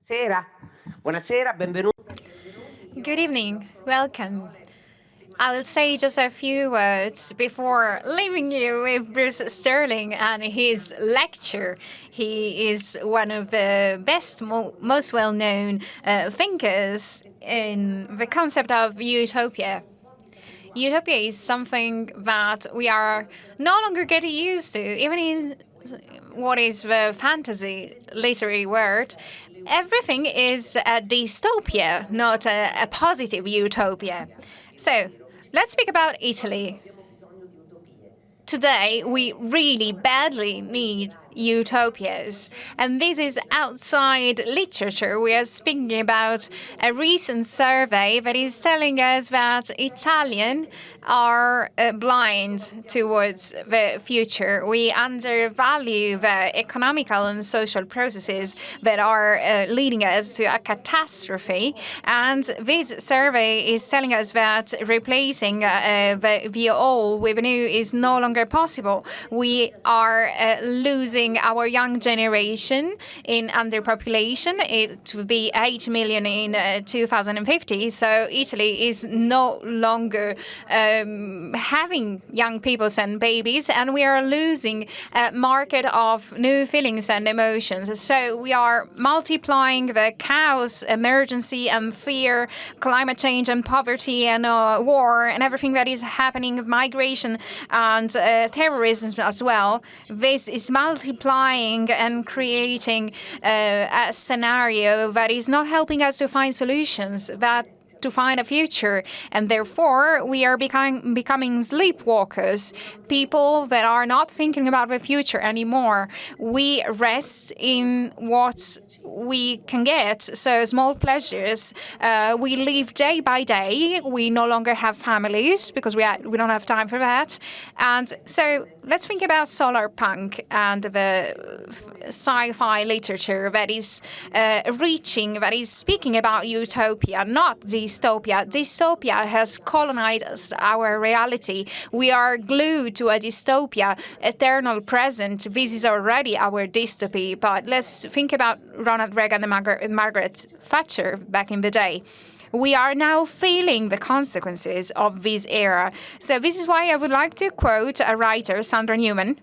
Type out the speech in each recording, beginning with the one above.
Buonasera, benvenuti. Good evening. Welcome. I'll say just a few words before leaving you with Bruce Sterling and his lecture. He is one of the best, most well-known thinkers in the concept of utopia. Utopia is something that we are no longer getting used to, even in what is the fantasy literary word. Everything is a dystopia, not a positive utopia. So let's speak about Italy. Today, we really badly need utopias. And this is outside literature. We are speaking about a recent survey that is telling us that Italians are blind towards the future. We undervalue the economical and social processes that are leading us to a catastrophe. And this survey is telling us that replacing the old with the new is no longer possible. We are losing our young generation in underpopulation. It will be 8 million in 2050. So Italy is no longer having young people and babies, and we are losing a market of new feelings and emotions. So we are multiplying the chaos, emergency, and fear, climate change, and poverty, and war, and everything that is happening, migration, and terrorism as well. This is multiplying and creating a scenario that is not helping us to find solutions, to find a future, and therefore we are becoming sleepwalkers, people that are not thinking about the future anymore. We rest in what we can get, so small pleasures. We live day by day. We no longer have families because we don't have time for that. And so let's think about solar punk and the sci-fi literature that is speaking about utopia, not dystopia. Dystopia has colonized our reality. We are glued to a dystopia, eternal present. This is already our dystopy. But let's think about Ronald Reagan and Margaret Thatcher back in the day. We are now feeling the consequences of this era. So this is why I would like to quote a writer, Sandra Newman.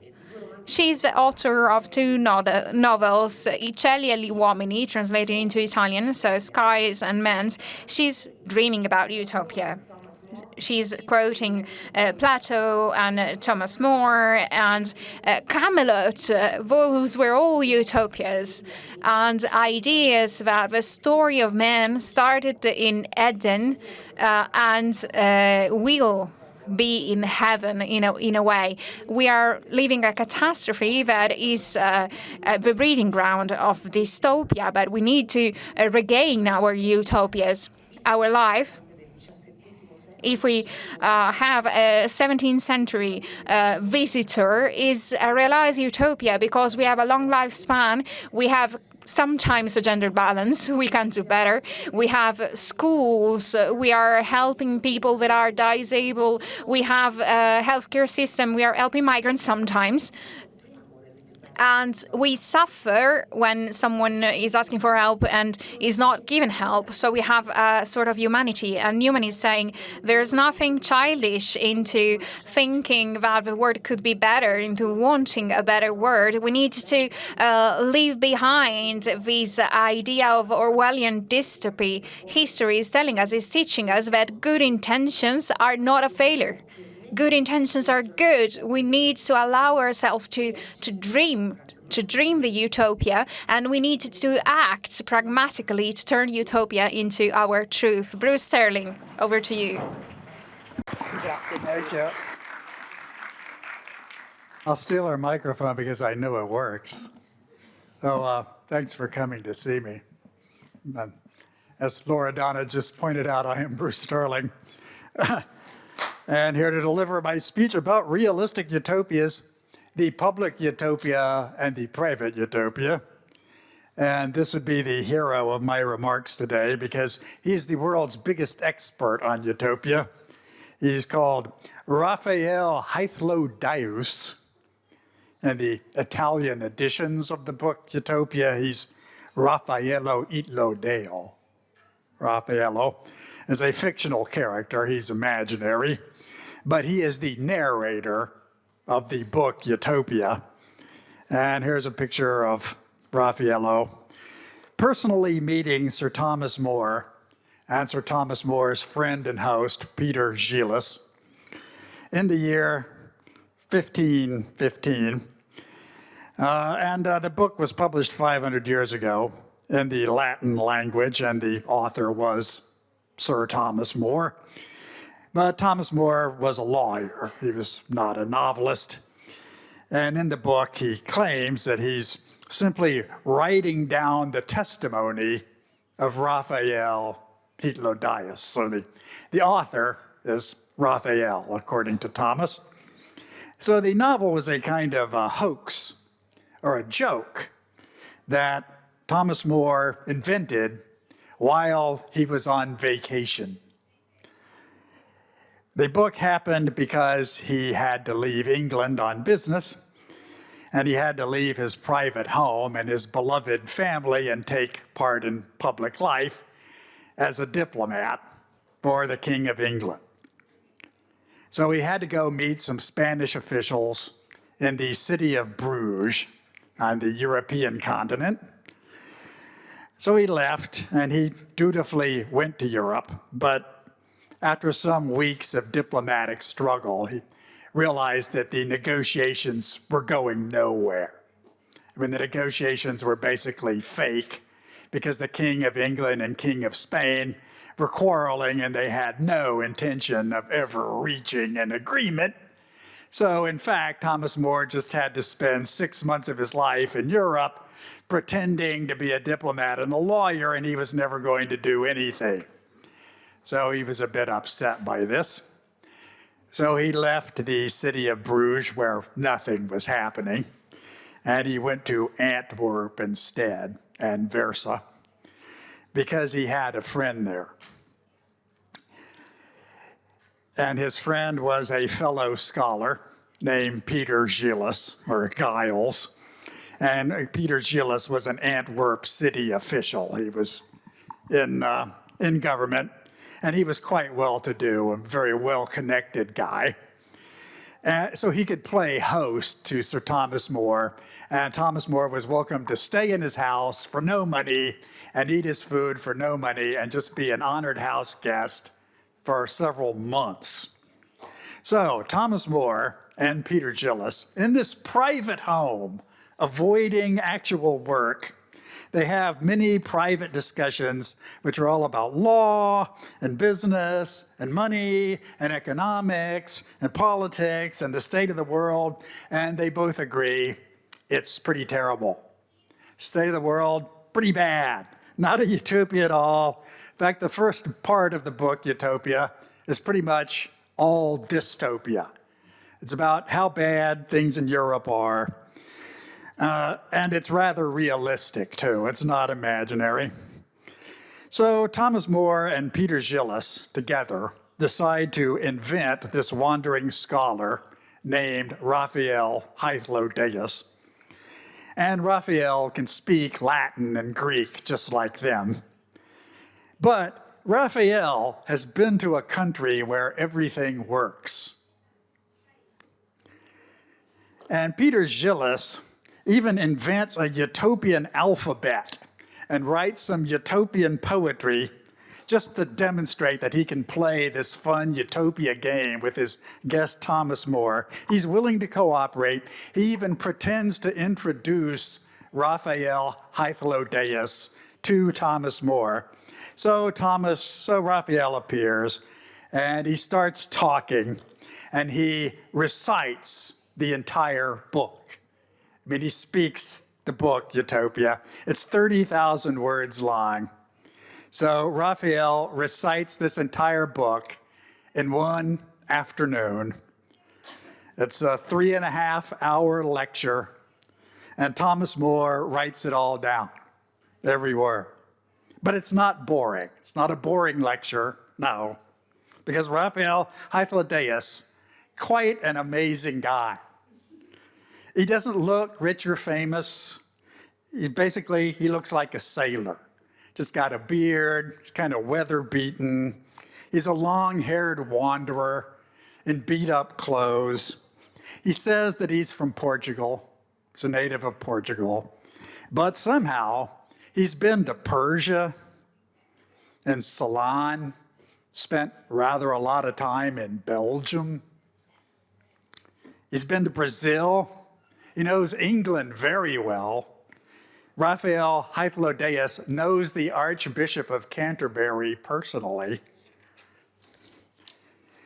She's the author of two novels, I cieli e gli uomini, translated into Italian, so Skies and Men's. She's dreaming about utopia. She's quoting Plato and Thomas More and Camelot. Those were all utopias and ideas that the story of man started in Eden and will be in heaven in a way. We are living a catastrophe that is the breeding ground of dystopia, but we need to regain our utopias, our life. If we have a 17th century visitor, is a realized utopia because we have a long lifespan. We have sometimes a gender balance. We can do better. We have schools. We are helping people that are disabled. We have a healthcare system. We are helping migrants sometimes. And we suffer when someone is asking for help and is not given help. So we have a sort of humanity. And Newman is saying there's nothing childish into thinking that the world could be better, into wanting a better world. We need to leave behind this idea of Orwellian dystopy. History is telling us, is teaching us that good intentions are not a failure. Good intentions are good. We need to allow ourselves to dream the utopia, and we need to act pragmatically to turn utopia into our truth. Bruce Sterling, over to you. Thank you. I'll steal our microphone because I know it works. So thanks for coming to see me. As Laura Donna just pointed out, I am Bruce Sterling. And here to deliver my speech about realistic utopias, the public utopia and the private utopia. And this would be the hero of my remarks today because he's the world's biggest expert on utopia. He's called Raphael Hythlodius. And the Italian editions of the book Utopia, he's Raffaello Itlo Deo. Raffaello is a fictional character, he's imaginary, but he is the narrator of the book Utopia. And here's a picture of Raffaello personally meeting Sir Thomas More and Sir Thomas More's friend and host, Peter Gillis, in the year 1515. The book was published 500 years ago in the Latin language, and the author was Sir Thomas More. But Thomas More was a lawyer. He was not a novelist. And in the book, he claims that he's simply writing down the testimony of Raphael Hetlodius. So the author is Raphael, according to Thomas. So the novel was a kind of a hoax or a joke that Thomas More invented while he was on vacation. The book happened because he had to leave England on business, and he had to leave his private home and his beloved family and take part in public life as a diplomat for the King of England. So he had to go meet some Spanish officials in the city of Bruges on the European continent. So he left, and he dutifully went to Europe, but after some weeks of diplomatic struggle, he realized that the negotiations were going nowhere. I mean, the negotiations were basically fake because the King of England and King of Spain were quarreling, and they had no intention of ever reaching an agreement. So, in fact, Thomas More just had to spend 6 months of his life in Europe pretending to be a diplomat and a lawyer, and he was never going to do anything. So he was a bit upset by this. So he left the city of Bruges, where nothing was happening, and he went to Antwerp instead, and Versa, because he had a friend there. And his friend was a fellow scholar named Peter Gillis, or Giles. And Peter Gillis was an Antwerp city official. He was in government, and he was quite well-to-do, a very well-connected guy. And so he could play host to Sir Thomas More, and Thomas More was welcome to stay in his house for no money and eat his food for no money and just be an honored house guest for several months. So Thomas More and Peter Gillis, in this private home, avoiding actual work, they have many private discussions which are all about law and business and money and economics and politics and the state of the world, and they both agree it's pretty terrible. State of the world, pretty bad. Not a utopia at all. In fact, the first part of the book, Utopia, is pretty much all dystopia. It's about how bad things in Europe are. And it's rather realistic, too. It's not imaginary. So Thomas More and Peter Gillis together decide to invent this wandering scholar named Raphael Hetlodius. And Raphael can speak Latin and Greek just like them. But Raphael has been to a country where everything works. And Peter Gillis even invents a utopian alphabet and writes some utopian poetry just to demonstrate that he can play this fun utopia game with his guest Thomas More. He's willing to cooperate. He even pretends to introduce Raphael Hetlodius to Thomas More. So Raphael appears, and he starts talking, and he recites the entire book. I mean, he speaks the book, Utopia. It's 30,000 words long. So Raphael recites this entire book in one afternoon. It's a 3.5-hour lecture, and Thomas More writes it all down, every word. But it's not boring. It's not a boring lecture, no, because Raphael Hetlodius, quite an amazing guy. He doesn't look rich or famous. He looks like a sailor. Just got a beard, he's kind of weather-beaten. He's a long-haired wanderer in beat-up clothes. He says that he's from Portugal. He's a native of Portugal. But somehow, he's been to Persia and Ceylon, spent rather a lot of time in Belgium. He's been to Brazil. He knows England very well. Raphael Hythlodaeus knows the Archbishop of Canterbury personally.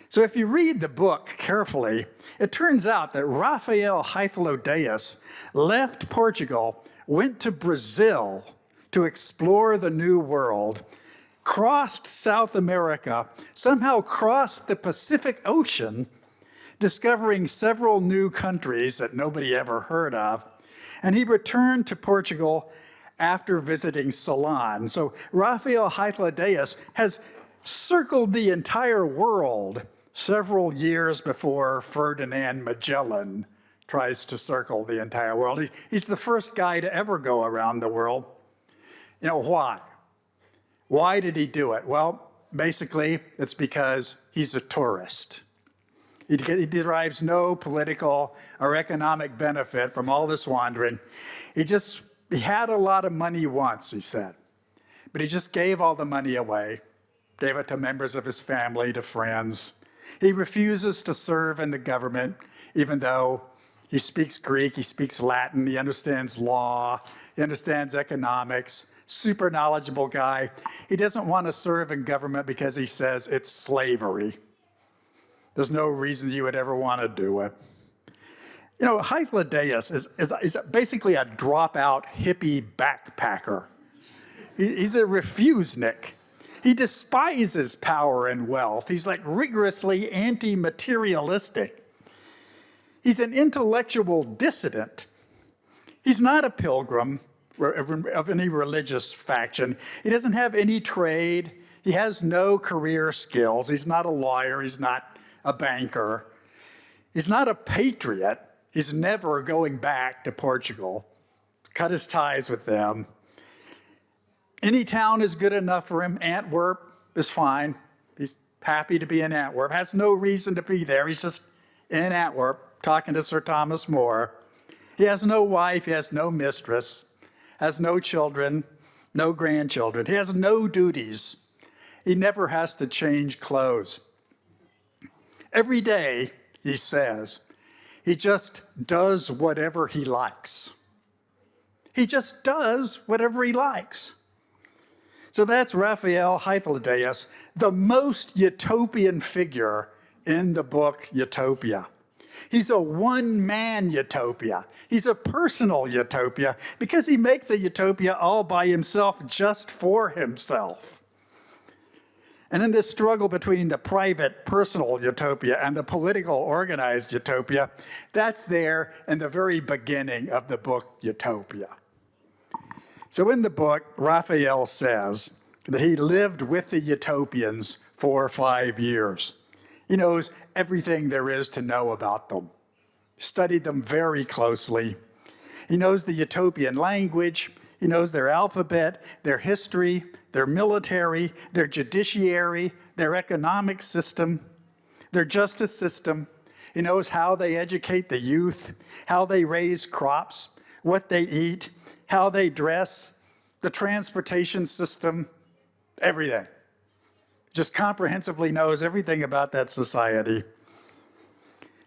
So if you read the book carefully, it turns out that Raphael Hythlodaeus left Portugal, went to Brazil to explore the New World, crossed South America, somehow crossed the Pacific Ocean, discovering several new countries that nobody ever heard of, and he returned to Portugal after visiting Ceylon. So Raphael Hythlodaeus has circled the entire world several years before Ferdinand Magellan tries to circle the entire world. He's the first guy to ever go around the world. You know, why? Why did he do it? Well, basically, it's because he's a tourist. He derives no political or economic benefit from all this wandering. He had a lot of money once, he said, but he just gave all the money away, gave it to members of his family, to friends. He refuses to serve in the government, even though he speaks Greek, he speaks Latin, he understands law, he understands economics, super knowledgeable guy. He doesn't want to serve in government because he says it's slavery. There's no reason you would ever want to do it. You know, Hythlodaeus is basically a dropout hippie backpacker. He's a refusenik. He despises power and wealth. He's like rigorously anti-materialistic. He's an intellectual dissident. He's not a pilgrim of any religious faction. He doesn't have any trade. He has no career skills. He's not a lawyer. He's not a banker. He's not a patriot. He's never going back to Portugal. Cut his ties with them. Any town is good enough for him. Antwerp is fine. He's happy to be in Antwerp. Has no reason to be there. He's just in Antwerp talking to Sir Thomas More. He has no wife. He has no mistress. Has no children, no grandchildren. He has no duties. He never has to change clothes. Every day, he says, he just does whatever he likes. He just does whatever he likes. So that's Raphael Hythlodaeus, the most utopian figure in the book Utopia. He's a one-man utopia. He's a personal utopia because he makes a utopia all by himself, just for himself. And in this struggle between the private, personal utopia and the political, organized utopia, that's there in the very beginning of the book Utopia. So in the book, Raphael says that he lived with the utopians for 5 years. He knows everything there is to know about them, studied them very closely. He knows the utopian language. He knows their alphabet, their history, their military, their judiciary, their economic system, their justice system. He knows how they educate the youth, how they raise crops, what they eat, how they dress, the transportation system, everything. Just comprehensively knows everything about that society.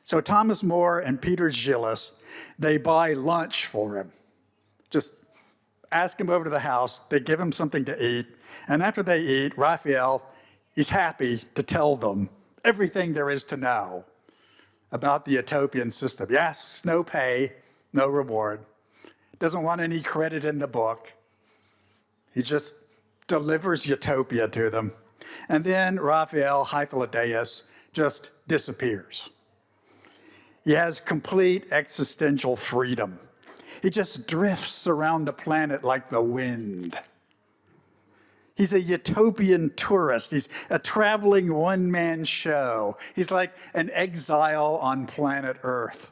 So Thomas More and Peter Gillis, they buy lunch for him. Just ask him over to the house, they give him something to eat, and after they eat, Raphael, he's happy to tell them everything there is to know about the utopian system. He asks no pay, no reward. Doesn't want any credit in the book. He just delivers utopia to them. And then Raphael Hythlodaeus just disappears. He has complete existential freedom. He just drifts around the planet like the wind. He's a utopian tourist. He's a traveling one-man show. He's like an exile on planet Earth.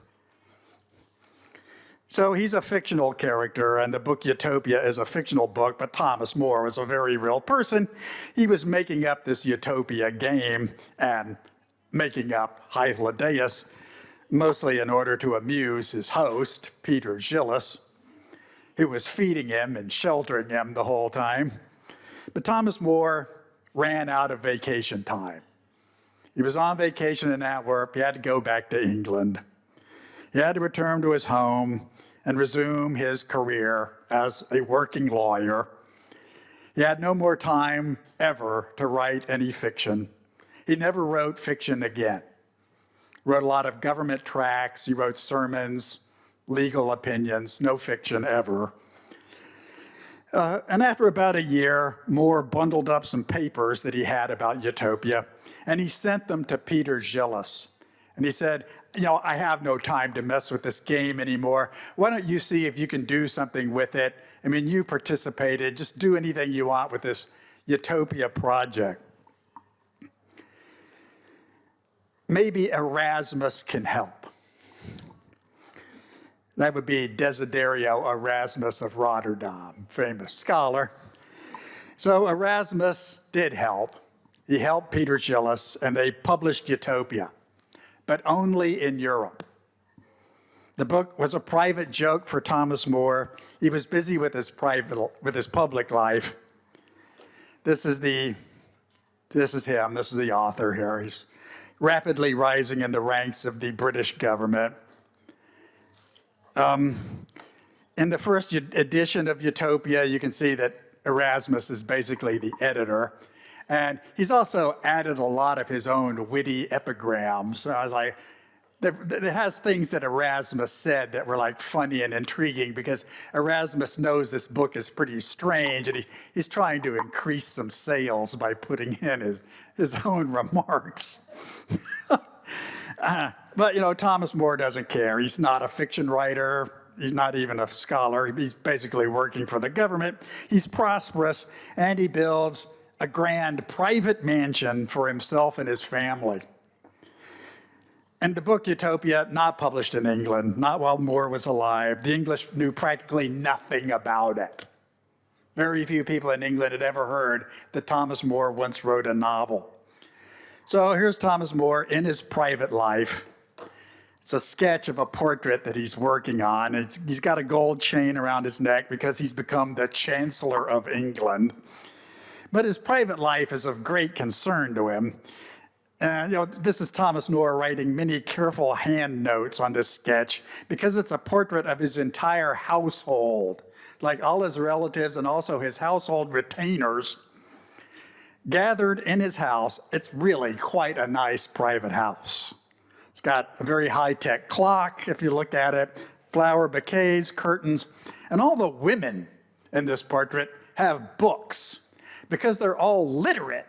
So he's a fictional character, and the book Utopia is a fictional book, but Thomas More was a very real person. He was making up this Utopia game and making up Hythlodaeus, mostly in order to amuse his host, Peter Gillis, who was feeding him and sheltering him the whole time. But Thomas More ran out of vacation time. He was on vacation in Antwerp. He had to go back to England. He had to return to his home and resume his career as a working lawyer. He had no more time ever to write any fiction. He never wrote fiction again. He wrote a lot of government tracts. He wrote sermons, legal opinions, no fiction ever. And after about a year, More bundled up some papers that he had about Utopia, and he sent them to Peter Gillis. And he said, I have no time to mess with this game anymore. Why don't you see if you can do something with it? I mean, you participated. Just do anything you want with this Utopia project. Maybe Erasmus can help. That would be Desiderio Erasmus of Rotterdam, famous scholar. So Erasmus did help. He helped Peter Gillis, and they published Utopia, but only in Europe. The book was a private joke for Thomas More. He was busy with his public life. This is him. This is the author here. He's rapidly rising in the ranks of the British government. In the first edition of Utopia, you can see that Erasmus is basically the editor. And he's also added a lot of his own witty epigrams. So I was like, it has things that Erasmus said that were like funny and intriguing, because Erasmus knows this book is pretty strange, and he's trying to increase some sales by putting in his own remarks. But, Thomas More doesn't care. He's not a fiction writer. He's not even a scholar. He's basically working for the government. He's prosperous, and he builds a grand private mansion for himself and his family. And the book Utopia, not published in England, not while More was alive. The English knew practically nothing about it. Very few people in England had ever heard that Thomas More once wrote a novel. So here's Thomas More in his private life. It's a sketch of a portrait that he's working on. He's got a gold chain around his neck because he's become the Chancellor of England. But his private life is of great concern to him. And this is Thomas More writing many careful hand notes on this sketch, because it's a portrait of his entire household, like all his relatives and also his household retainers gathered in his house. It's really quite a nice private house. It's got a very high-tech clock, if you look at it, flower bouquets, curtains, and all the women in this portrait have books because they're all literate.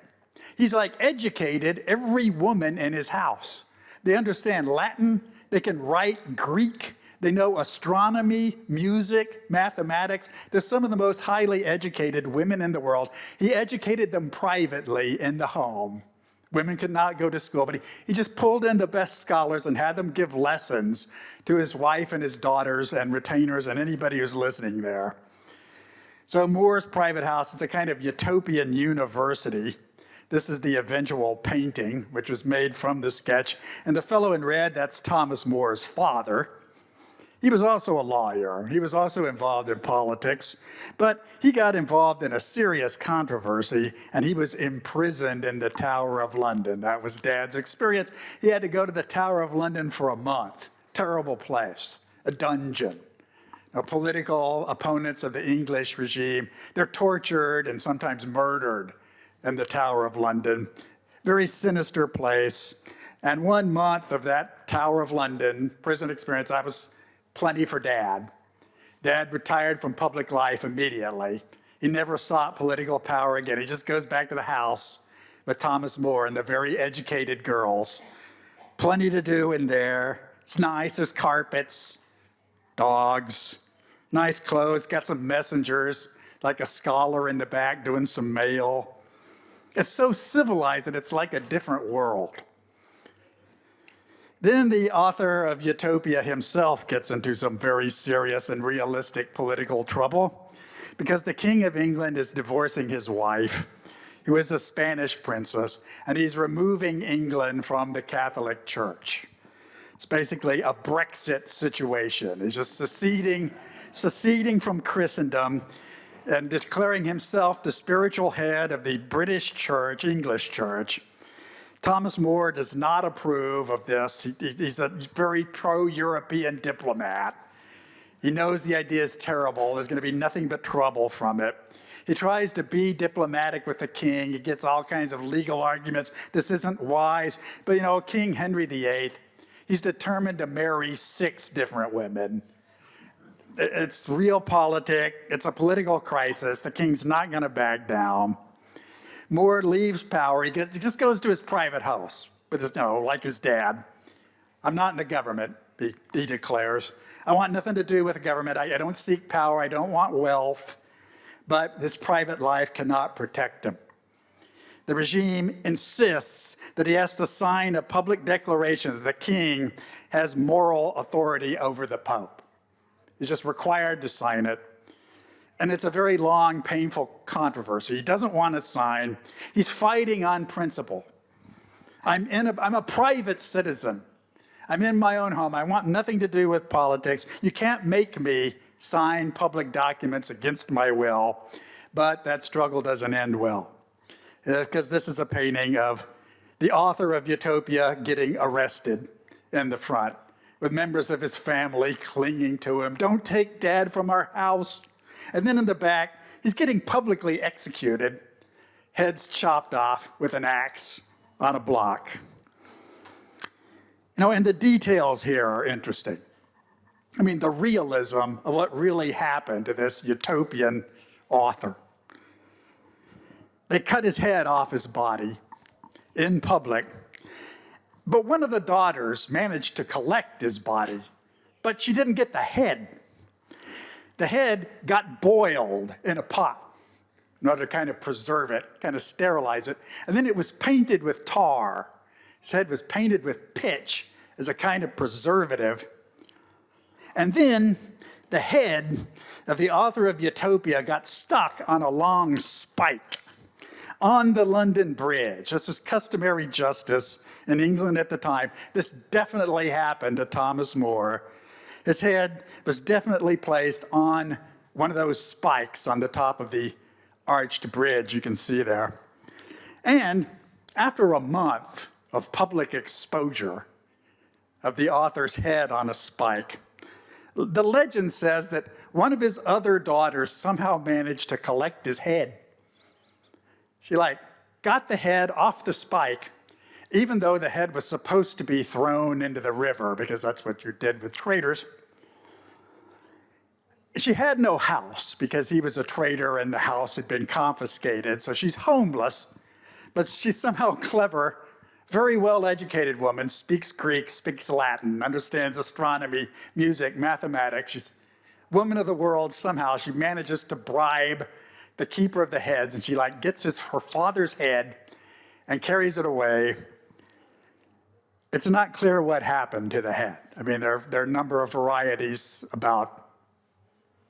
He's like educated every woman in his house. They understand Latin, they can write Greek, they know astronomy, music, mathematics. They're some of the most highly educated women in the world. He educated them privately in the home. Women could not go to school, but he just pulled in the best scholars and had them give lessons to his wife and his daughters and retainers and anybody who's listening there. So More's private house is a kind of utopian university. This is the eventual painting, which was made from the sketch. And the fellow in red, that's Thomas More's father. He was also a lawyer. He was also involved in politics, but he got involved in a serious controversy, and he was imprisoned in the Tower of London. That was Dad's experience. He had to go to the Tower of London for a month. Terrible place, a dungeon. Now, political opponents of the English regime, they're tortured and sometimes murdered in the Tower of London. Very sinister place. And 1 month of that Tower of London prison experience, I was plenty for Dad. Dad retired from public life immediately. He never sought political power again. He just goes back to the house with Thomas More and the very educated girls. Plenty to do in there. It's nice. There's carpets, dogs, nice clothes, got some messengers, like a scholar in the back doing some mail. It's so civilized that it's like a different world. Then the author of Utopia himself gets into some very serious and realistic political trouble because the King of England is divorcing his wife, who is a Spanish princess, and he's removing England from the Catholic Church. It's basically a Brexit situation. He's just seceding from Christendom and declaring himself the spiritual head of the British Church, English Church. Thomas More does not approve of this. He's a very pro-European diplomat. He knows the idea is terrible. There's going to be nothing but trouble from it. He tries to be diplomatic with the king. He gets all kinds of legal arguments. This isn't wise. But you know, King Henry VIII, he's determined to marry 6 different women. It's realpolitik. It's a political crisis. The king's not going to back down. More leaves power. He just goes to his private house with his, like his dad. I'm not in the government, he declares. I want nothing to do with the government. I don't seek power. I don't want wealth. But his private life cannot protect him. The regime insists that he has to sign a public declaration that the king has moral authority over the Pope. He's just required to sign it. And it's a very long, painful controversy. He doesn't want to sign. He's fighting on principle. I'm a private citizen. I'm in my own home. I want nothing to do with politics. You can't make me sign public documents against my will. But that struggle doesn't end well. Because this is a painting of the author of Utopia getting arrested in the front, with members of his family clinging to him. Don't take Dad from our house. And then in the back, he's getting publicly executed, heads chopped off with an axe on a block. And the details here are interesting. I mean, the realism of what really happened to this utopian author. They cut his head off his body in public, but one of the daughters managed to collect his body, but she didn't get the head. The head got boiled in a pot in order to kind of preserve it, kind of sterilize it, and then it was painted with tar. His head was painted with pitch as a kind of preservative. And then the head of the author of Utopia got stuck on a long spike on the London Bridge. This was customary justice in England at the time. This definitely happened to Thomas More. His head was definitely placed on one of those spikes on the top of the arched bridge you can see there. And after a month of public exposure of the author's head on a spike, the legend says that one of his other daughters somehow managed to collect his head. She got the head off the spike, even though the head was supposed to be thrown into the river, because that's what you did with traitors. She had no house because he was a traitor and the house had been confiscated, so she's homeless, but she's somehow clever, very well-educated woman, speaks Greek, speaks Latin, understands astronomy, music, mathematics. She's a woman of the world. Somehow she manages to bribe the keeper of the heads, and she gets her father's head and carries it away. It's not clear what happened to the head. I mean, there are a number of varieties about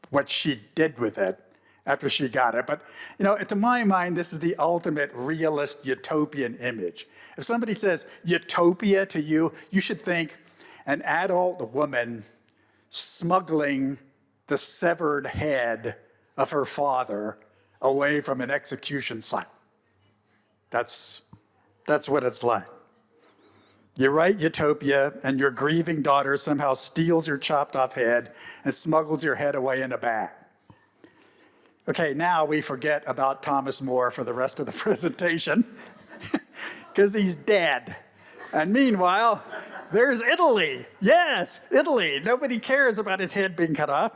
what she did with it after she got it. But, to my mind, this is the ultimate realist utopian image. If somebody says utopia to you, you should think an adult woman smuggling the severed head of her father away from an execution site. That's what it's like. You write utopia, and your grieving daughter somehow steals your chopped off head and smuggles your head away in a bag. Okay, now we forget about Thomas More for the rest of the presentation, because he's dead. And meanwhile, there's Italy. Yes, Italy. Nobody cares about his head being cut off.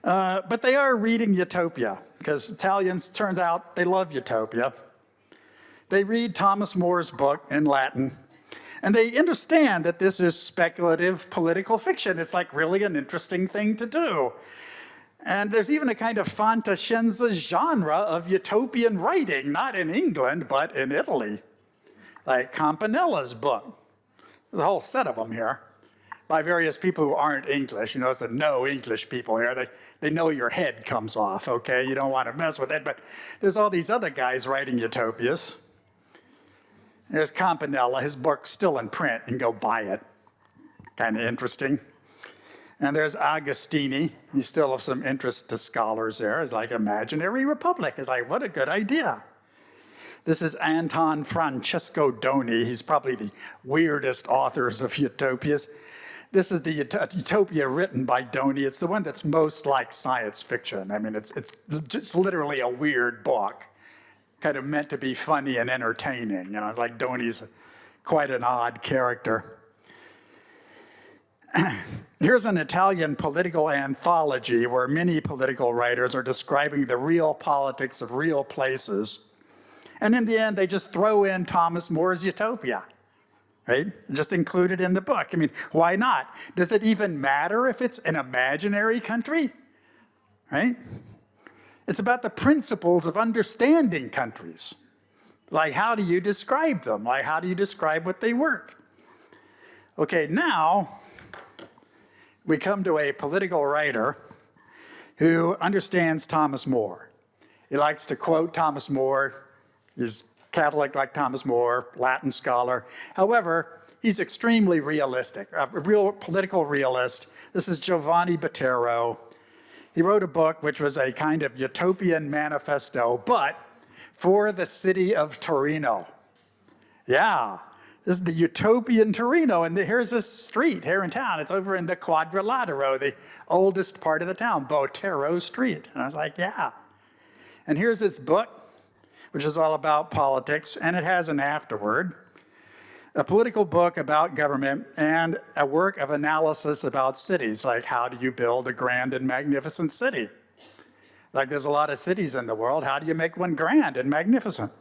But they are reading Utopia, because Italians, turns out, they love Utopia. They read Thomas More's book in Latin, and they understand that this is speculative political fiction. It's really an interesting thing to do. And there's even a kind of fantascienza genre of utopian writing, not in England, but in Italy, like Campanella's book. There's a whole set of them here by various people who aren't English. You know, it's the no English people here. They know your head comes off, okay? You don't want to mess with it. But there's all these other guys writing utopias. There's Campanella. His book's still in print. You can go buy it. Kind of interesting. And there's Agostini. He's still of some interest to scholars there. It's like imaginary republic. It's like, what a good idea. This is Anton Francesco Doni. He's probably the weirdest authors of utopias. This is the utopia written by Doni. It's the one that's most like science fiction. I mean, it's just literally a weird book, kind of meant to be funny and entertaining. You know, it's like Doni's quite an odd character. Here's an Italian political anthology where many political writers are describing the real politics of real places. And in the end, they just throw in Thomas More's Utopia, right? Just include it in the book. I mean, why not? Does it even matter if it's an imaginary country, right? It's about the principles of understanding countries. Like, how do you describe them? Like, how do you describe what they work? Okay, now we come to a political writer who understands Thomas More. He likes to quote Thomas More. He's Catholic like Thomas More, Latin scholar. However, he's extremely realistic, a real political realist. This is Giovanni Botero. He wrote a book which was a kind of utopian manifesto, but for the city of Torino. Yeah, this is the utopian Torino, and here's this street here in town. It's over in the Quadrilatero, the oldest part of the town, Botero Street. And I was like, yeah. And here's this book, which is all about politics, and it has an afterword, a political book about government, and a work of analysis about cities, like how do you build a grand and magnificent city? Like there's a lot of cities in the world, how do you make one grand and magnificent?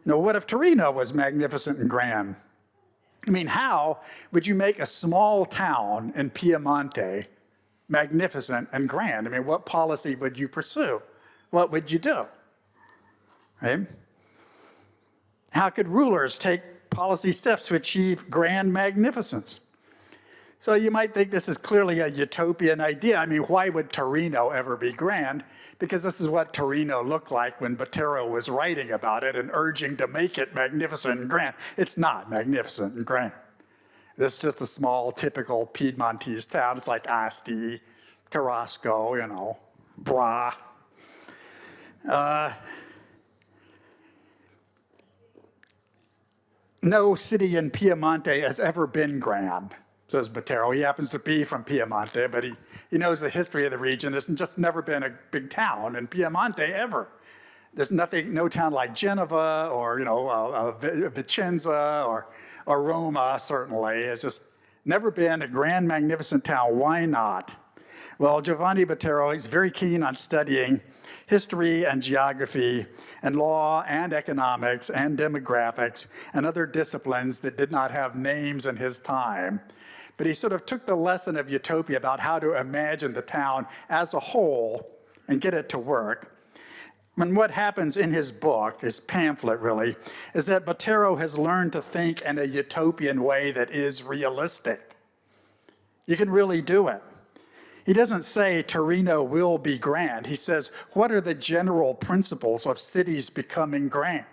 You know, what if Torino was magnificent and grand? I mean, how would you make a small town in Piemonte magnificent and grand? I mean, what policy would you pursue? What would you do? Right? How could rulers take policy steps to achieve grand magnificence? So you might think this is clearly a utopian idea. I mean, why would Torino ever be grand? Because this is what Torino looked like when Botero was writing about it and urging to make it magnificent and grand. It's not magnificent and grand. It's just a small, typical Piedmontese town. It's like Asti, Carrasco, you know, Bra. No city in Piemonte has ever been grand, says Botero. He happens to be from Piemonte, but he knows the history of the region. There's just never been a big town in Piemonte ever. There's no town like Genova or, you know, Vicenza or Roma, certainly. It's just never been a grand, magnificent town. Why not? Well, Giovanni Botero, he's very keen on studying history and geography and law and economics and demographics and other disciplines that did not have names in his time. But he sort of took the lesson of utopia about how to imagine the town as a whole and get it to work. And what happens in his book, his pamphlet really, is that Botero has learned to think in a utopian way that is realistic. You can really do it. He doesn't say Torino will be grand. He says, what are the general principles of cities becoming grand?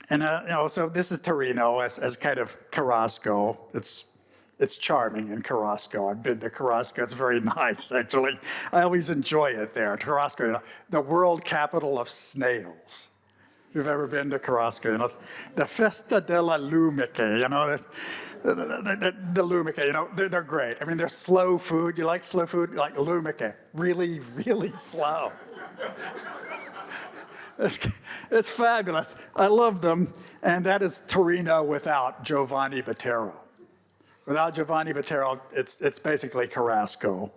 And you know, so this is Torino as kind of Carrasco. It's charming in Carrasco. I've been to Carrasco. It's very nice, actually. I always enjoy it there. Carrasco, you know, the world capital of snails. If you've ever been to Carrasco, you know, the Festa della Lumiche, you know, the Lumiche, you know, they're great. I mean, they're slow food. You like slow food? You like Lumiche. Really, really slow. It's fabulous. I love them. And that is Torino without Giovanni Botero. Without Giovanni Botero, it's basically Carrasco.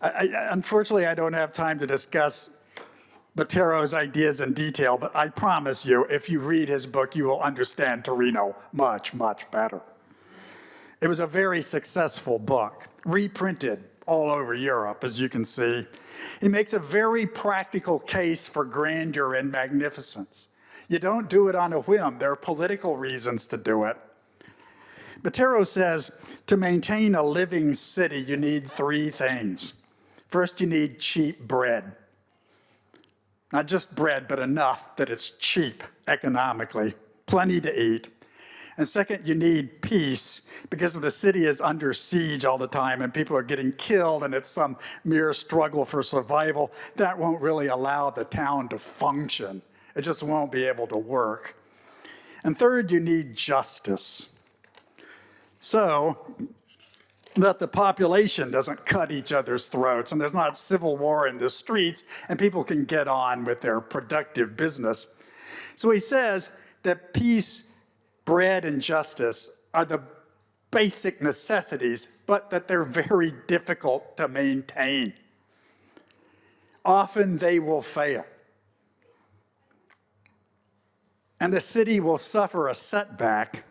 Unfortunately, I don't have time to discuss Botero's ideas in detail, but I promise you, if you read his book, you will understand Torino much, much better. It was a very successful book, reprinted all over Europe, as you can see. He makes a very practical case for grandeur and magnificence. You don't do it on a whim. There are political reasons to do it. Botero says, to maintain a living city, you need three things. First, you need cheap bread. Not just bread, but enough that it's cheap economically, plenty to eat. And second, you need peace, because the city is under siege all the time and people are getting killed and it's some mere struggle for survival. That won't really allow the town to function. It just won't be able to work. And third, you need justice. So that the population doesn't cut each other's throats and there's not civil war in the streets and people can get on with their productive business. So he says that peace, bread, and justice are the basic necessities, but that they're very difficult to maintain. Often they will fail. And the city will suffer a setback.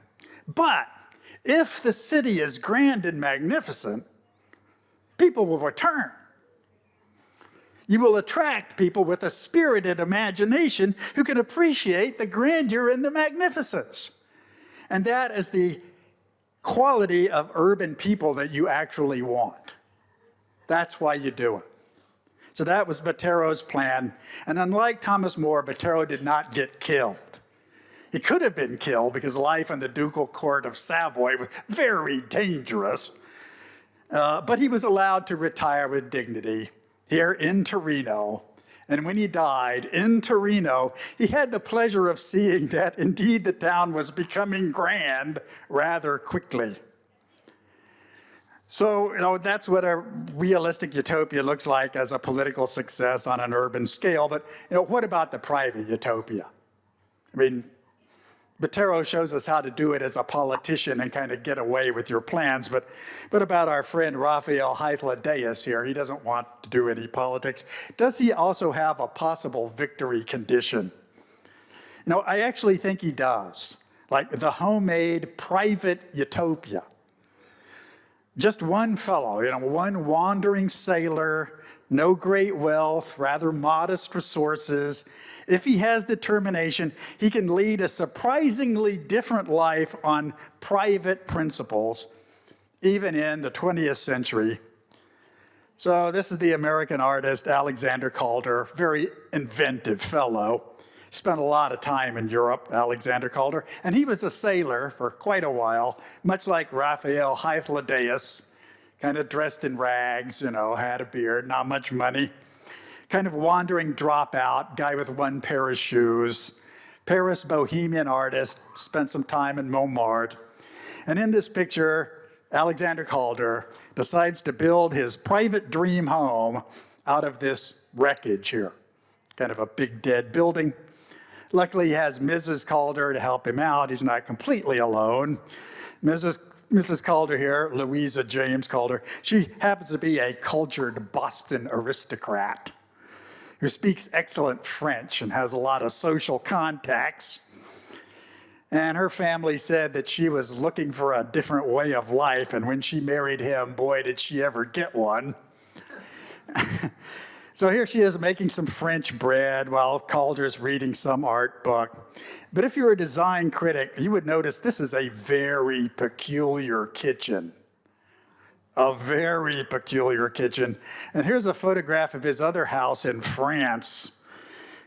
But if the city is grand and magnificent, people will return. You will attract people with a spirited imagination who can appreciate the grandeur and the magnificence. And that is the quality of urban people that you actually want. That's why you do it. So that was Botero's plan. And unlike Thomas More, Botero did not get killed. He could have been killed because life in the ducal court of Savoy was very dangerous. But he was allowed to retire with dignity here in Torino. And when he died in Torino, he had the pleasure of seeing that indeed the town was becoming grand rather quickly. So, that's what a realistic utopia looks like as a political success on an urban scale. But, what about the private utopia? I mean, Botero shows us how to do it as a politician and kind of get away with your plans. But about our friend Raphael Hythlodaeus here, he doesn't want to do any politics. Does he also have a possible victory condition? I actually think he does. Like the homemade private utopia. Just one fellow, one wandering sailor, no great wealth, rather modest resources. If he has determination, he can lead a surprisingly different life on private principles, even in the 20th century. So this is the American artist Alexander Calder, very inventive fellow. Spent a lot of time in Europe, Alexander Calder, and he was a sailor for quite a while, much like Raphael Hythlodaeus, kind of dressed in rags, had a beard, not much money. Kind of wandering dropout, guy with one pair of shoes. Paris bohemian artist, spent some time in Montmartre. And in this picture, Alexander Calder decides to build his private dream home out of this wreckage here. Kind of a big dead building. Luckily, he has Mrs. Calder to help him out. He's not completely alone. Mrs. Calder here, Louisa James Calder, she happens to be a cultured Boston aristocrat who speaks excellent French and has a lot of social contacts. And her family said that she was looking for a different way of life, and when she married him, boy, did she ever get one. So here she is making some French bread while Calder's reading some art book. But if you're a design critic, you would notice this is a very peculiar kitchen. A very peculiar kitchen. And here's a photograph of his other house in France.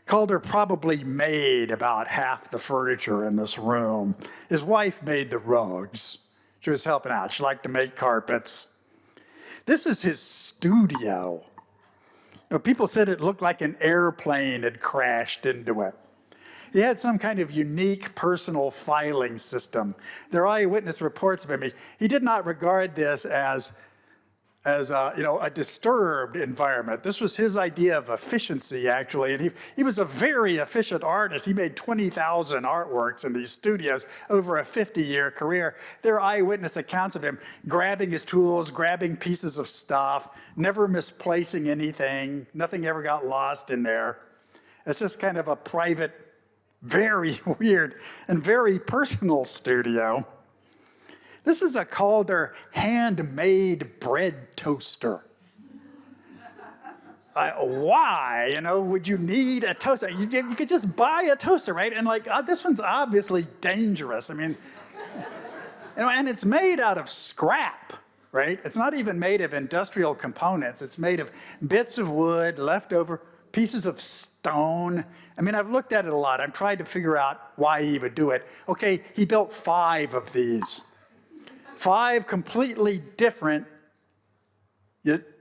Calder probably made about half the furniture in this room. His wife made the rugs. She was helping out. She liked to make carpets. This is his studio. People said it looked like an airplane had crashed into it. He had some kind of unique personal filing system. There are eyewitness reports of him. He did not regard this as a disturbed environment. This was his idea of efficiency, actually, and he was a very efficient artist. He made 20,000 artworks in these studios over a 50-year career. There are eyewitness accounts of him grabbing his tools, grabbing pieces of stuff, never misplacing anything. Nothing ever got lost in there. It's just kind of a private, very weird, and very personal studio. This is a Calder handmade bread toaster. Why, would you need a toaster? You could just buy a toaster, right? And this one's obviously dangerous. I mean, and it's made out of scrap, right? It's not even made of industrial components. It's made of bits of wood, leftover pieces of stone. I mean, I've looked at it a lot. I've tried to figure out why he would do it. Okay, he built 5 of these. 5 completely different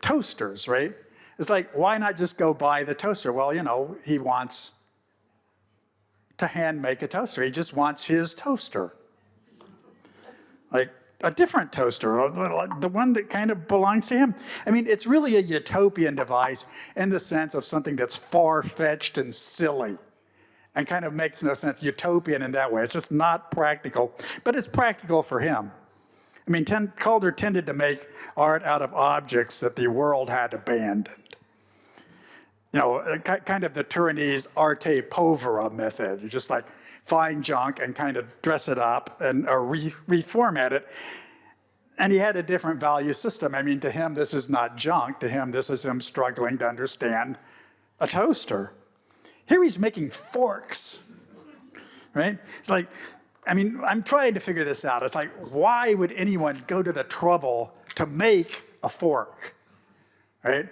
toasters, right? It's like, why not just go buy the toaster? Well, he wants to hand make a toaster. He just wants his toaster. Like a different toaster, the one that kind of belongs to him. I mean, it's really a utopian device in the sense of something that's far-fetched and silly and kind of makes no sense. Utopian in that way. It's just not practical, but it's practical for him. I mean, Calder tended to make art out of objects that the world had abandoned. Kind of the Turinese arte povera method. You just find junk and kind of dress it up and reformat it. And he had a different value system. I mean, to him, this is not junk. To him, this is him struggling to understand a toaster. Here he's making forks, right? It's I'm trying to figure this out. It's why would anyone go to the trouble to make a fork, right?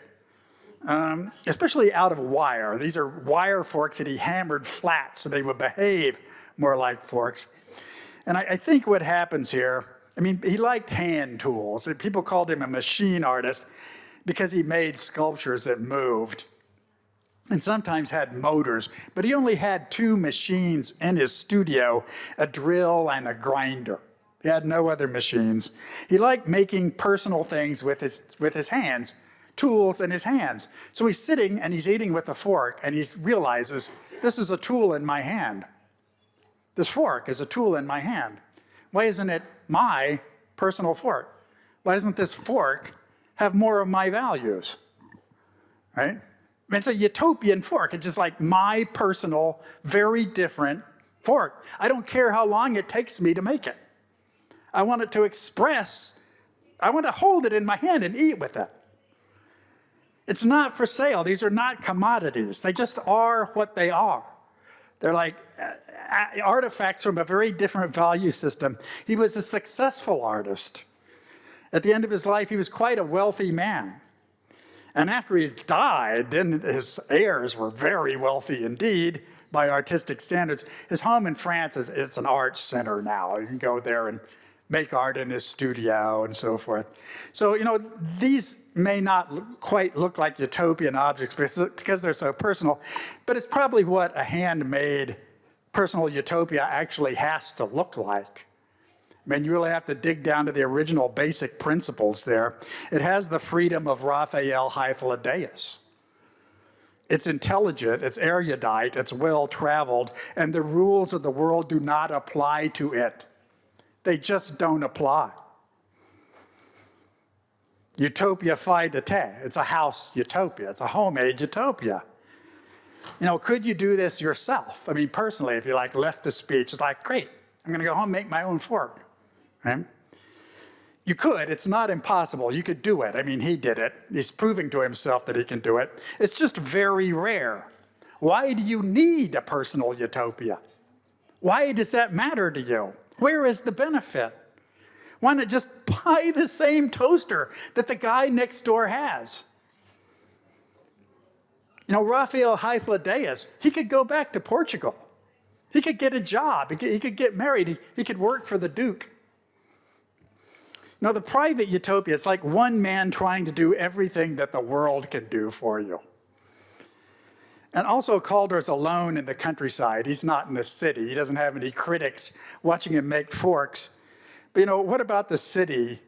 Especially out of wire. These are wire forks that he hammered flat so they would behave more like forks. And I think what happens here, he liked hand tools. People called him a machine artist because he made sculptures that moved and sometimes had motors. But he only had 2 machines in his studio, a drill and a grinder. He had no other machines. He liked making personal things with his hands, tools in his hands. So he's sitting and he's eating with a fork and he realizes, this is a tool in my hand. This fork is a tool in my hand. Why isn't it my personal fork? Why doesn't this fork have more of my values, right? It's a utopian fork. It's just my personal, very different fork. I don't care how long it takes me to make it. I want it to express, I want to hold it in my hand and eat with it. It's not for sale. These are not commodities. They just are what they are. They're artifacts from a very different value system. He was a successful artist. At the end of his life, he was quite a wealthy man. And after he died, then his heirs were very wealthy indeed by artistic standards. His home in France is an art center now. You can go there and make art in his studio and so forth. So, these may not quite look like utopian objects because they're so personal, but it's probably what a handmade personal utopia actually has to look like. You really have to dig down to the original basic principles there. It has the freedom of Raphael Hythlodaeus. It's intelligent, it's erudite, it's well-traveled, and the rules of the world do not apply to it. They just don't apply. Utopia fatte. It's a house utopia. It's a homemade utopia. Could you do this yourself? Personally, if you left the speech, it's great. I'm going to go home and make my own fork. Right? You could. It's not impossible. You could do it. He did it. He's proving to himself that he can do it. It's just very rare. Why do you need a personal utopia? Why does that matter to you? Where is the benefit? Why not just buy the same toaster that the guy next door has? Raphael Hythlodaeus, he could go back to Portugal. He could get a job. He could get married. He could work for the Duke. The private utopia, it's like one man trying to do everything that the world can do for you. And also, Calder's alone in the countryside. He's not in the city. He doesn't have any critics watching him make forks. But what about the city?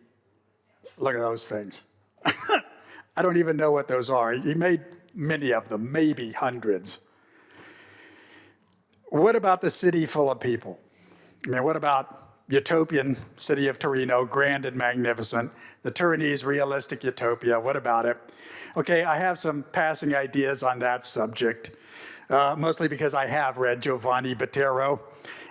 Look at those things. I don't even know what those are. He made many of them, maybe hundreds. What about the city full of people? What about utopian city of Torino, grand and magnificent, the Turinese realistic utopia? What about it? Okay, I have some passing ideas on that subject, mostly because I have read Giovanni Botero,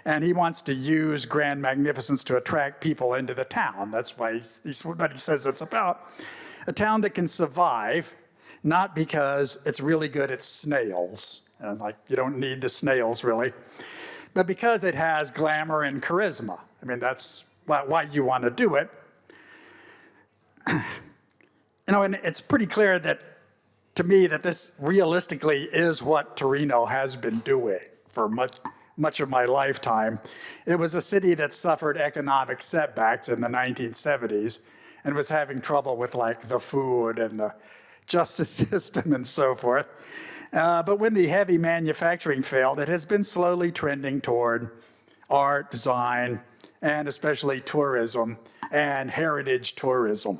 and he wants to use grand magnificence to attract people into the town. That's what he says it's about. A town that can survive not because it's really good at snails, and like you don't need the snails really, but because it has glamour and charisma. I mean, that's why you want to do it. And it's pretty clear that, to me, that this realistically is what Torino has been doing for much of my lifetime. It was a city that suffered economic setbacks in the 1970s and was having trouble with like the food and the justice system and so forth. But when the heavy manufacturing failed, it has been slowly trending toward art, design, and especially tourism and heritage tourism.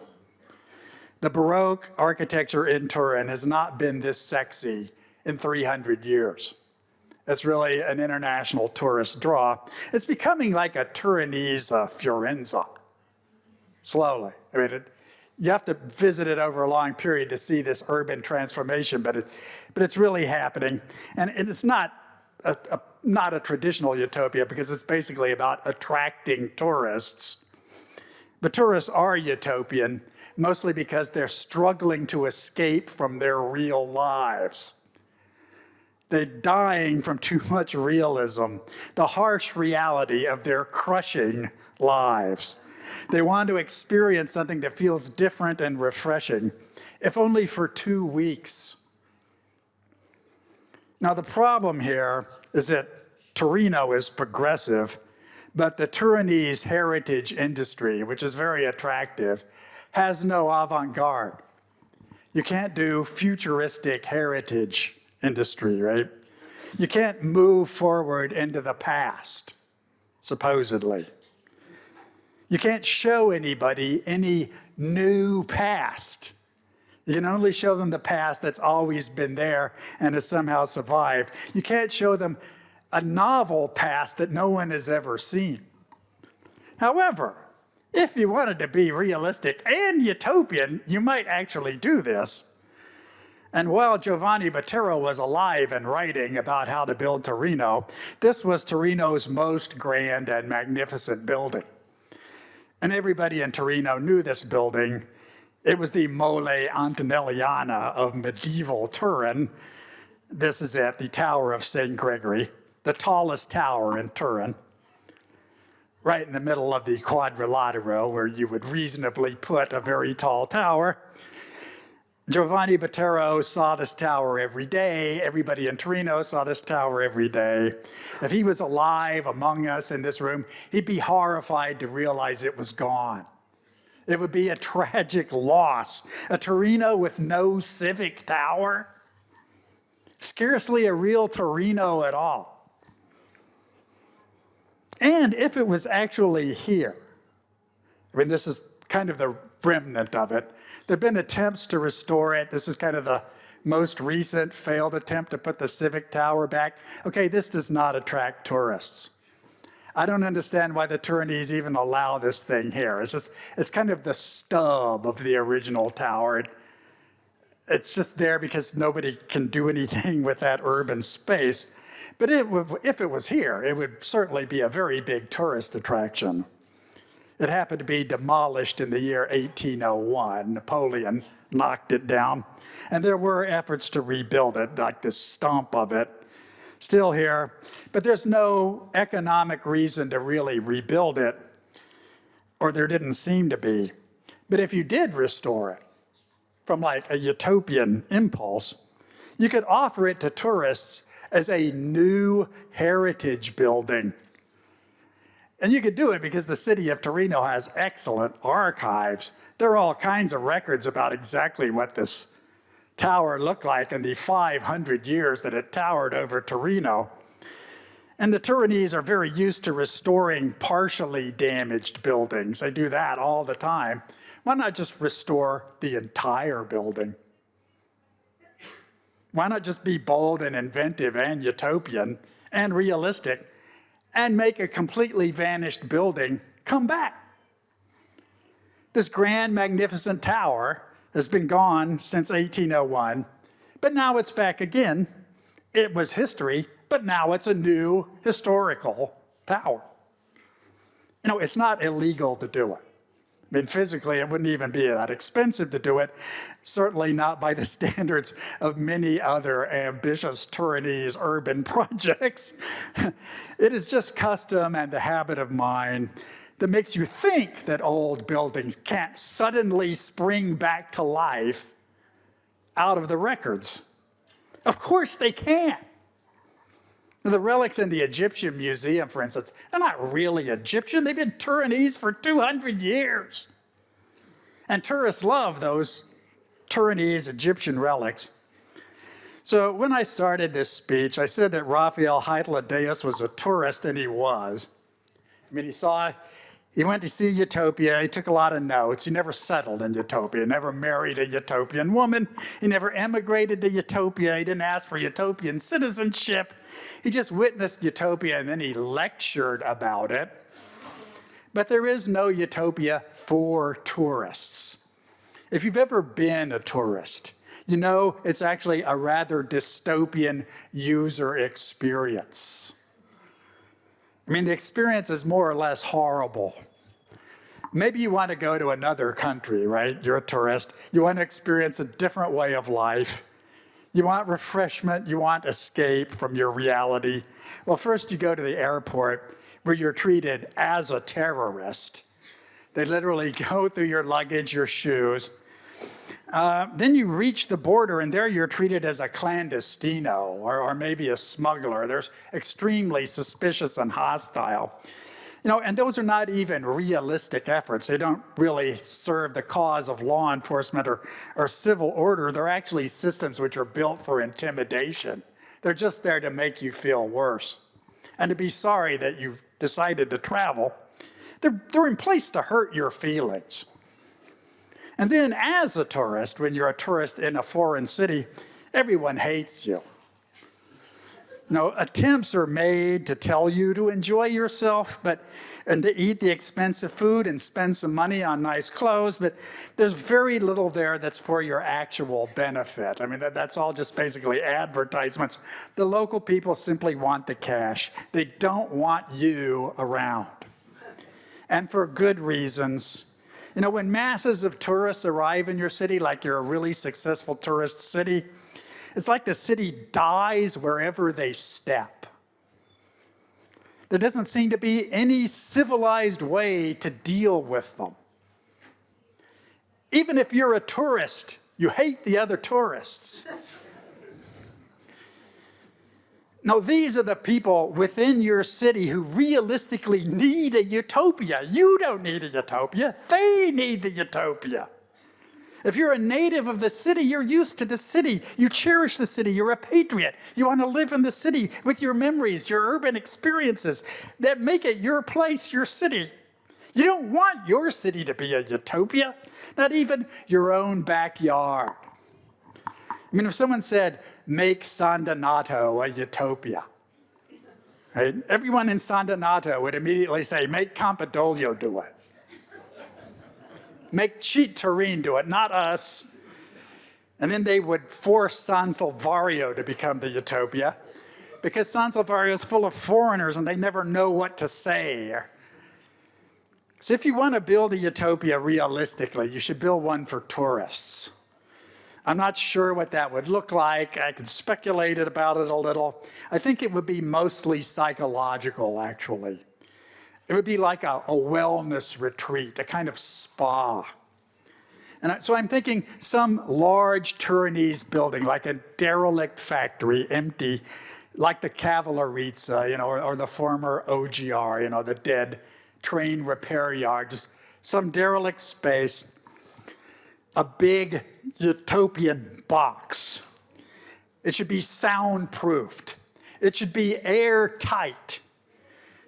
The Baroque architecture in Turin has not been this sexy in 300 years. It's really an international tourist draw. It's becoming like a Turinese Firenze, slowly. I mean, you have to visit it over a long period to see this urban transformation, but it's really happening. And it's not a traditional utopia because it's basically about attracting tourists. But tourists are utopian, mostly because they're struggling to escape from their real lives. They're dying from too much realism, the harsh reality of their crushing lives. They want to experience something that feels different and refreshing, if only for 2 weeks. Now, the problem here is that Torino is progressive, but the Turinese heritage industry, which is very attractive, has no avant-garde. You can't do futuristic heritage industry, right? You can't move forward into the past, supposedly. You can't show anybody any new past. You can only show them the past that's always been there and has somehow survived. You can't show them a novel past that no one has ever seen. However, if you wanted to be realistic and utopian, you might actually do this. And while Giovanni Botero was alive and writing about how to build Torino, this was Torino's most grand and magnificent building. And everybody in Torino knew this building. It was the Mole Antonelliana of medieval Turin. This is it, the Tower of St. Gregory, the tallest tower in Turin, right in the middle of the quadrilatero where you would reasonably put a very tall tower. Giovanni Botero saw this tower every day. Everybody in Torino saw this tower every day. If he was alive among us in this room, he'd be horrified to realize it was gone. It would be a tragic loss. A Torino with no civic tower, scarcely a real Torino at all. And if it was actually here, I mean, this is kind of the remnant of it. There have been attempts to restore it. This is kind of the most recent failed attempt to put the civic tower back. Okay, this does not attract tourists. I don't understand why the Turinese even allow this thing here. It's kind of the stub of the original tower. It's just there because nobody can do anything with that urban space. But if it was here, it would certainly be a very big tourist attraction. It happened to be demolished in the year 1801. Napoleon knocked it down. And there were efforts to rebuild it, like this stump of it, still here. But there's no economic reason to really rebuild it, or there didn't seem to be. But if you did restore it from like a utopian impulse, you could offer it to tourists as a new heritage building. And you could do it because the city of Torino has excellent archives. There are all kinds of records about exactly what this tower looked like in the 500 years that it towered over Torino. And the Turinese are very used to restoring partially damaged buildings. They do that all the time. Why not just restore the entire building? Why not just be bold and inventive and utopian and realistic and make a completely vanished building come back? This grand, magnificent tower has been gone since 1801, but now it's back again. It was history, but now it's a new historical tower. You know, it's not illegal to do it. I mean, physically, it wouldn't even be that expensive to do it, certainly not by the standards of many other ambitious Turinese urban projects. It is just custom and the habit of mind that makes you think that old buildings can't suddenly spring back to life out of the records. Of course they can. The relics in the Egyptian Museum, for instance, they're not really Egyptian. They've been Turinese for 200 years. And tourists love those Turinese Egyptian relics. So when I started this speech, I said that Raphael Hytlodaeus was a tourist, and he was. I mean, he went to see Utopia, he took a lot of notes, he never settled in Utopia, never married a Utopian woman, he never emigrated to Utopia, he didn't ask for Utopian citizenship, he just witnessed Utopia and then he lectured about it. But there is no Utopia for tourists. If you've ever been a tourist, you know it's actually a rather dystopian user experience. I mean, the experience is more or less horrible. Maybe you want to go to another country, right? You're a tourist. You want to experience a different way of life. You want refreshment. You want escape from your reality. Well, first you go to the airport where you're treated as a terrorist. They literally go through your luggage, your shoes. Then you reach the border, and there you're treated as a clandestino or maybe a smuggler. They're extremely suspicious and hostile. You know, and those are not even realistic efforts. They don't really serve the cause of law enforcement or civil order. They're actually systems which are built for intimidation. They're just there to make you feel worse and to be sorry that you decided to travel. They're in place to hurt your feelings. And then as a tourist, when you're a tourist in a foreign city, everyone hates you. You know, attempts are made to tell you to enjoy yourself and to eat the expensive food and spend some money on nice clothes, but there's very little there that's for your actual benefit. I mean, that's all just basically advertisements. The local people simply want the cash. They don't want you around. And for good reasons. You know, when masses of tourists arrive in your city, like you're a really successful tourist city, it's like the city dies wherever they step. There doesn't seem to be any civilized way to deal with them. Even if you're a tourist, you hate the other tourists. No, these are the people within your city who realistically need a utopia. You don't need a utopia. They need the utopia. If you're a native of the city, you're used to the city. You cherish the city. You're a patriot. You want to live in the city with your memories, your urban experiences that make it your place, your city. You don't want your city to be a utopia, not even your own backyard. I mean, if someone said, make San Donato a utopia, right? Everyone in San Donato would immediately say, make Campidoglio do it. Make Cheat Turin do it, not us. And then they would force San Salvario to become the utopia because San Salvario is full of foreigners and they never know what to say. So if you want to build a utopia realistically, you should build one for tourists. I'm not sure what that would look like. I can speculate about it a little. I think it would be mostly psychological, actually. It would be like a wellness retreat, a kind of spa. And so I'm thinking some large Turinese building, like a derelict factory, empty, like the Cavallerizza, or the former OGR, the dead train repair yard, just some derelict space, a big utopian box. It should be soundproofed. It should be airtight.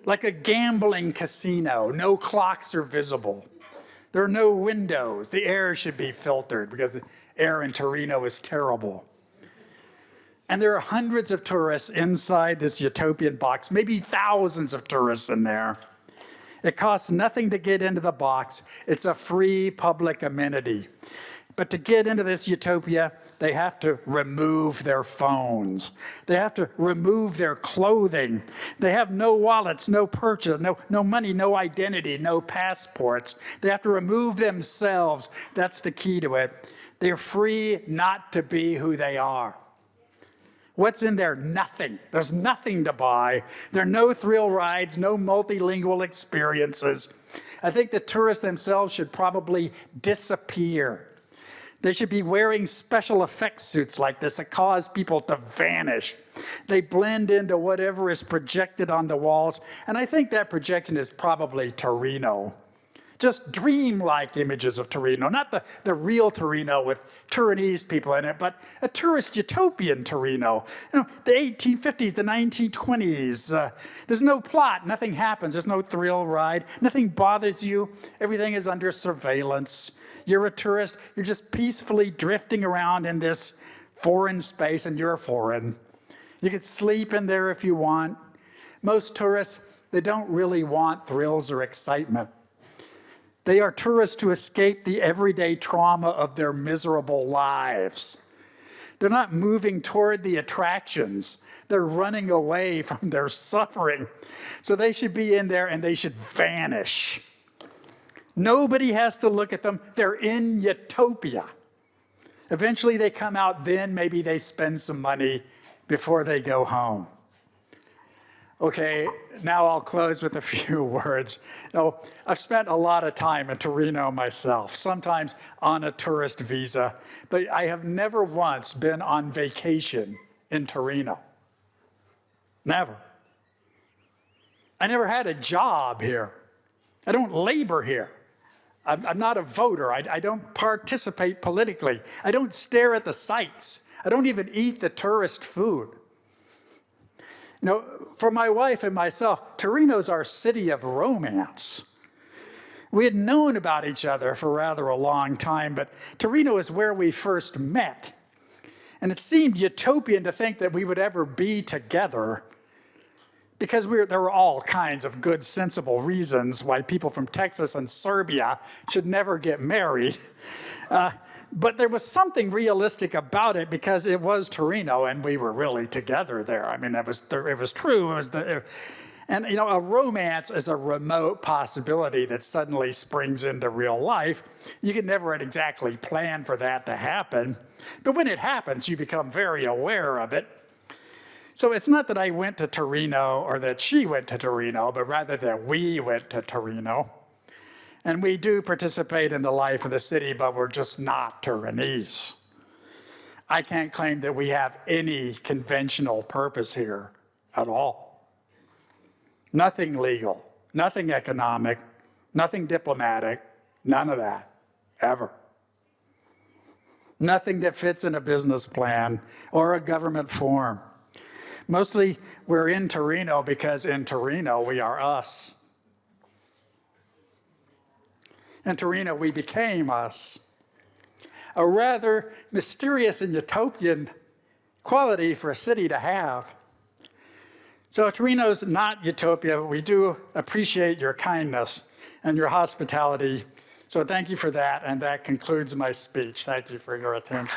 Like a gambling casino, no clocks are visible. There are no windows. The air should be filtered because the air in Torino is terrible. And there are hundreds of tourists inside this utopian box, maybe thousands of tourists in there. It costs nothing to get into the box. It's a free public amenity. But to get into this utopia, they have to remove their phones. They have to remove their clothing. They have no wallets, no purchase, no money, no identity, no passports. They have to remove themselves. That's the key to it. They're free not to be who they are. What's in there? Nothing. There's nothing to buy. There are no thrill rides, no multilingual experiences. I think the tourists themselves should probably disappear. They should be wearing special effects suits like this that cause people to vanish. They blend into whatever is projected on the walls, and I think that projection is probably Torino. Just dreamlike images of Torino, not the real Torino with Turinese people in it, but a tourist utopian Torino. You know, the 1850s, the 1920s. There's no plot, nothing happens, there's no thrill ride, nothing bothers you, everything is under surveillance. You're a tourist, you're just peacefully drifting around in this foreign space, and you're foreign. You could sleep in there if you want. Most tourists, they don't really want thrills or excitement. They are tourists to escape the everyday trauma of their miserable lives. They're not moving toward the attractions. They're running away from their suffering. So they should be in there and they should vanish. Nobody has to look at them. They're in utopia. Eventually they come out, then maybe they spend some money before they go home. Okay, now I'll close with a few words. I've spent a lot of time in Torino myself, sometimes on a tourist visa, but I have never once been on vacation in Torino. Never. I never had a job here. I don't labor here. I'm not a voter. I don't participate politically. I don't stare at the sights. I don't even eat the tourist food. You know, for my wife and myself, Torino's our city of romance. We had known about each other for rather a long time, but Torino is where we first met. And it seemed utopian to think that we would ever be together because there were all kinds of good, sensible reasons why people from Texas and Serbia should never get married. But there was something realistic about it because it was Torino and we were really together there. I mean, it was true. And you know, a romance is a remote possibility that suddenly springs into real life. You can never exactly plan for that to happen. But when it happens, you become very aware of it. So it's not that I went to Torino or that she went to Torino, but rather that we went to Torino. And we do participate in the life of the city, but we're just not Turinese. I can't claim that we have any conventional purpose here at all. Nothing legal, nothing economic, nothing diplomatic, none of that, ever. Nothing that fits in a business plan or a government form. Mostly we're in Torino because in Torino we are us. In Torino, we became us. A rather mysterious and utopian quality for a city to have. So Torino's not utopia, but we do appreciate your kindness and your hospitality. So thank you for that, and that concludes my speech. Thank you for your attention.